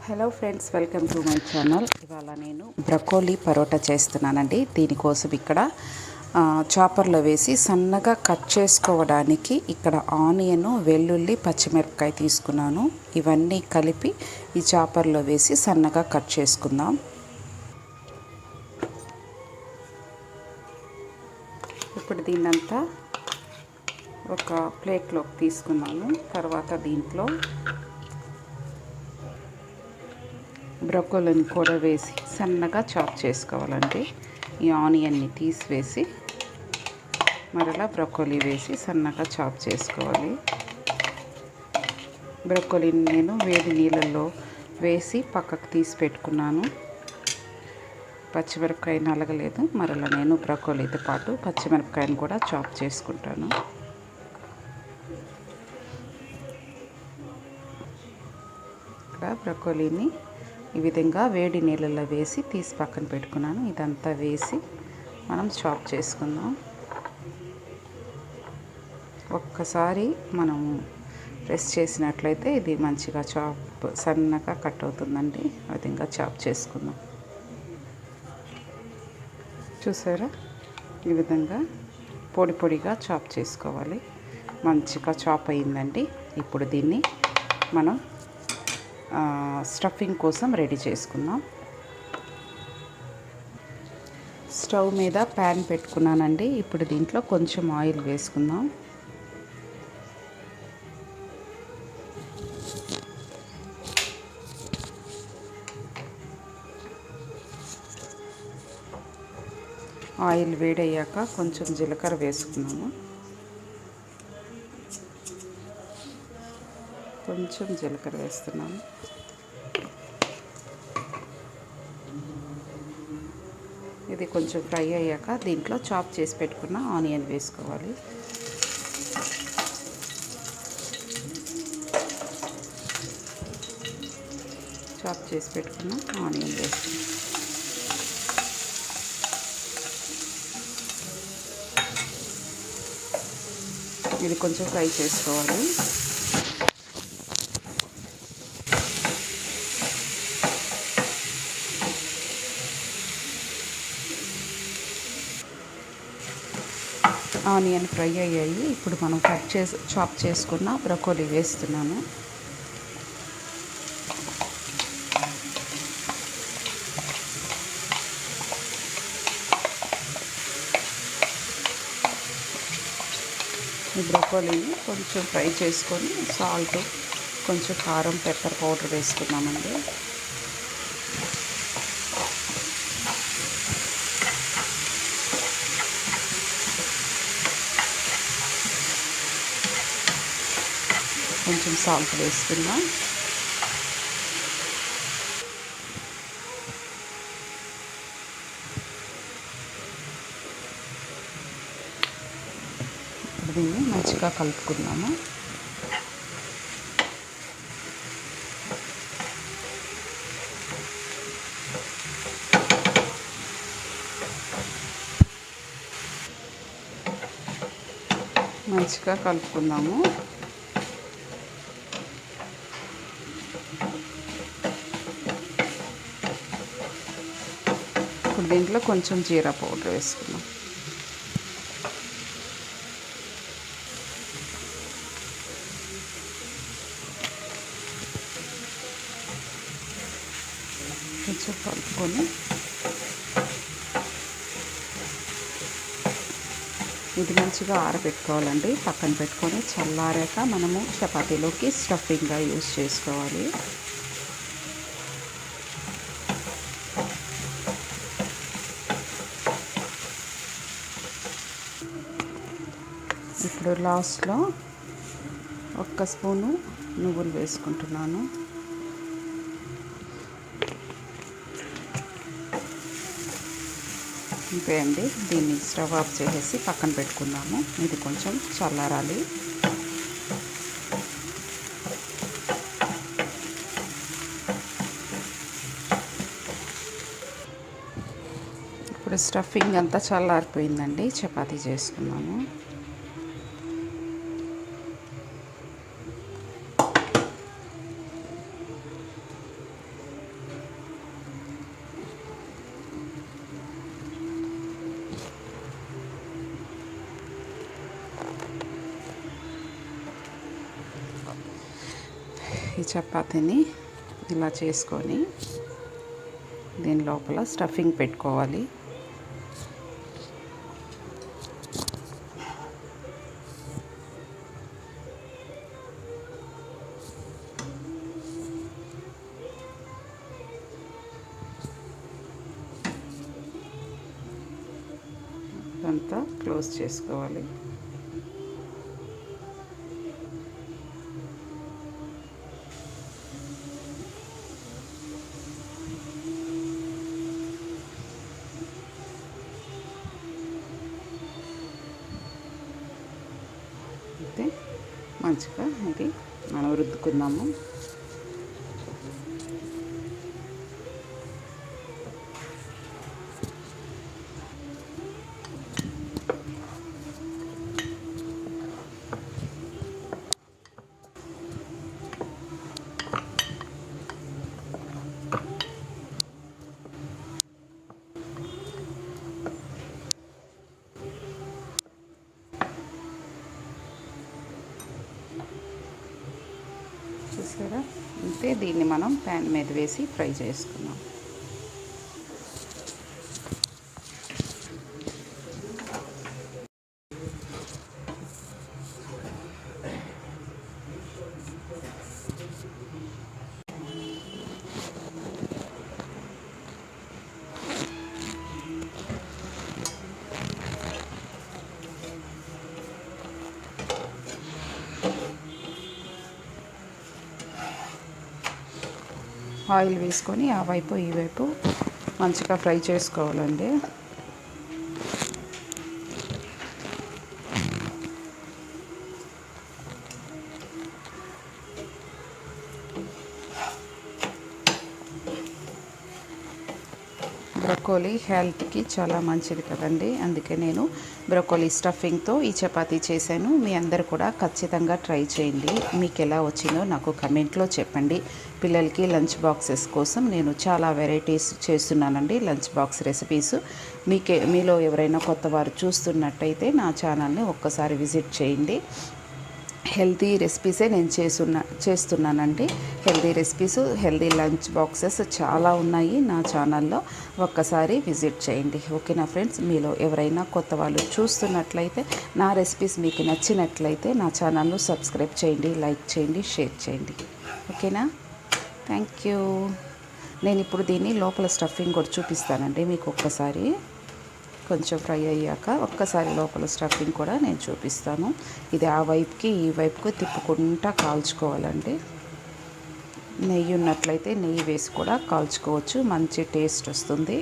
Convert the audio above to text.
Hello friends, welcome to my channel. ఇవాళ నేను broccoli parotta చేస్తున్నానండి. దీనికోసం ఇక్కడ చాపర్లో వేసి సన్నగా కట్ చేసుకోవడానికి ఇక్కడ ఆనియన్, వెల్లుల్లి, పచ్చిమిరపకాయ తీసుకున్నాను. ఇవన్నీ కలిపి ఈ చాపర్లో వేసి సన్నగా కట్ చేసుకుందాం. ఇప్పుడు దీన్నంతా ఒక ప్లేట్లోకి తీసుకున్నాను. తర్వాత దీంట్లో బ్రొకోలీని కూడా వేసి సన్నగా చాప్ చేసుకోవాలండి. ఈ ఆనియన్ని తీసివేసి మరలా బ్రొకోలీ వేసి సన్నగా చాప్ చేసుకోవాలి. బ్రొకోలీని నేను వేడి నీళ్ళల్లో వేసి పక్కకు తీసి పెట్టుకున్నాను. పచ్చిమిరపకాయ నలగలేదు. మరలా నేను బ్రొకోలీతో పాటు పచ్చిమిరపకాయను కూడా చాప్ చేసుకుంటాను. ఇక్కడ బ్రొకోలీని ఈ విధంగా వేడి నీళ్ళల్లో వేసి తీసి పక్కన పెట్టుకున్నాను. ఇదంతా వేసి మనం చాప్ చేసుకుందాం. ఒక్కసారి మనము ప్రెస్ చేసినట్లయితే ఇది మంచిగా సన్నగా కట్ అవుతుందండి. ఆ విధంగా చాప్ చేసుకుందాం. చూసారా, ఈ విధంగా పొడి పొడిగా చాప్ చేసుకోవాలి. మంచిగా చాప్ అయిందండి. ఇప్పుడు దీన్ని మనం స్టఫింగ్ కోసం రెడీ చేసుకుందాం. స్టవ్ మీద ప్యాన్ పెట్టుకున్నానండి. ఇప్పుడు దీంట్లో కొంచెం ఆయిల్ వేసుకుందాం. ఆయిల్ వేడయ్యాక కొంచెం జీలకర్ర వేసుకున్నాము. కొంచెం జీలకర్ర వేస్తున్నాను. ఇది కొంచెం ఫ్రై అయ్యాక దీంట్లో చాప్ చేసి పెట్టుకున్న ఆనియన్ వేసుకోవాలి. చాప్ చేసి పెట్టుకున్న ఆనియన్ వేసుకున్నాం. ఇది కొంచెం ఫ్రై చేసుకోవాలి. ఆనియన్ ఫ్రై అయ్యాయి. ఇప్పుడు మనం చాప్ చేసుకున్న బ్రొకోలీ వేస్తున్నాను. ఈ బ్రొకోలీని కొంచెం ఫ్రై చేసుకొని సాల్ట్, కొంచెం కారం, పెప్పర్ పౌడర్ వేసుకున్నామండి. కొంచెం సాల్ట్ వేసుకుందాం. ఇప్పుడు దీన్ని మంచిగా కలుపుకుందాము. మంచిగా కలుపుకుందాము. ఇప్పుడు దీంట్లో కొంచెం జీరా పౌడర్ వేసుకుందాం. కొంచెం కలుపుకొని ఇది మంచిగా ఆరబెట్టుకోవాలండి. పక్కన పెట్టుకొని చల్లారాక మనము చపాతీలోకి స్టఫింగ్గా యూజ్ చేసుకోవాలి. ఇప్పుడు లాస్ట్లో 1 స్పూను నువ్వులు వేసుకుంటున్నాను. ఇంతే అండి. దీన్ని స్టవ్ ఆఫ్ చేసేసి పక్కన పెట్టుకుందాము. ఇది కొంచెం చల్లారాలి. ఇప్పుడు స్టఫింగ్ అంతా చల్లారిపోయిందండి. చపాతీ చేసుకున్నాము. చపాతీని ఇలా చేసుకొని దీని లోపల స్టఫింగ్ పెట్టుకోవాలి. ఇదంతా క్లోజ్ చేసుకోవాలి. అయితే మంచిగా ఇది మనం రుద్దుకుందాము. చూసారా? అంతే. దీన్ని మనం ప్యాన్ మీద వేసి ఫ్రై చేసుకున్నాం. ఆయిల్ వేసుకొని ఆ వైపు ఈ వైపు మంచిగా ఫ్రై చేసుకోవాలండి. బ్రొకోలీ హెల్త్కి చాలా మంచిది కదండి. అందుకే నేను బ్రొకోలీ స్టఫింగ్తో ఈ చపాతీ చేశాను. మీ అందరు కూడా ఖచ్చితంగా ట్రై చేయండి. మీకు ఎలా వచ్చిందో నాకు కమెంట్లో చెప్పండి. పిల్లలకి లంచ్ బాక్సెస్ కోసం నేను చాలా వెరైటీస్ చేస్తున్నానండి, లంచ్ బాక్స్ రెసిపీస్. మీలో ఎవరైనా కొత్త వారు చూస్తున్నట్టయితే నా ఛానల్ని ఒక్కసారి విజిట్ చేయండి. హెల్తీ రెసిపీసే నేను చేస్తున్నానండి. Healthy recipes, healthy lunch boxes చాలా ఉన్నాయి నా ఛానల్లో. ఒక్కసారి విజిట్ చేయండి. ఓకేనా ఫ్రెండ్స్? మీలో ఎవరైనా కొత్త వాళ్ళు చూస్తున్నట్లయితే, నా రెసిపీస్ మీకు నచ్చినట్లయితే నా ఛానల్ను సబ్స్క్రైబ్ చేయండి, లైక్ చేయండి, షేర్ చేయండి. ఓకేనా? Thank you. నేను ఇప్పుడు దీన్ని లోపల స్టఫింగ్ కూడా చూపిస్తానండి మీకు. ఒక్కసారి కొంచెం ఫ్రై అయ్యాక ఒక్కసారి లోపల స్టఫింగ్ కూడా నేను చూపిస్తాను. ఇది ఆ వైపుకి ఈ వైపుకి తిప్పుకుంటా కాల్చుకోవాలండి. నెయ్యి ఉన్నట్లయితే నెయ్యి వేసి కూడా కాల్చుకోవచ్చు, మంచి టేస్ట్ వస్తుంది.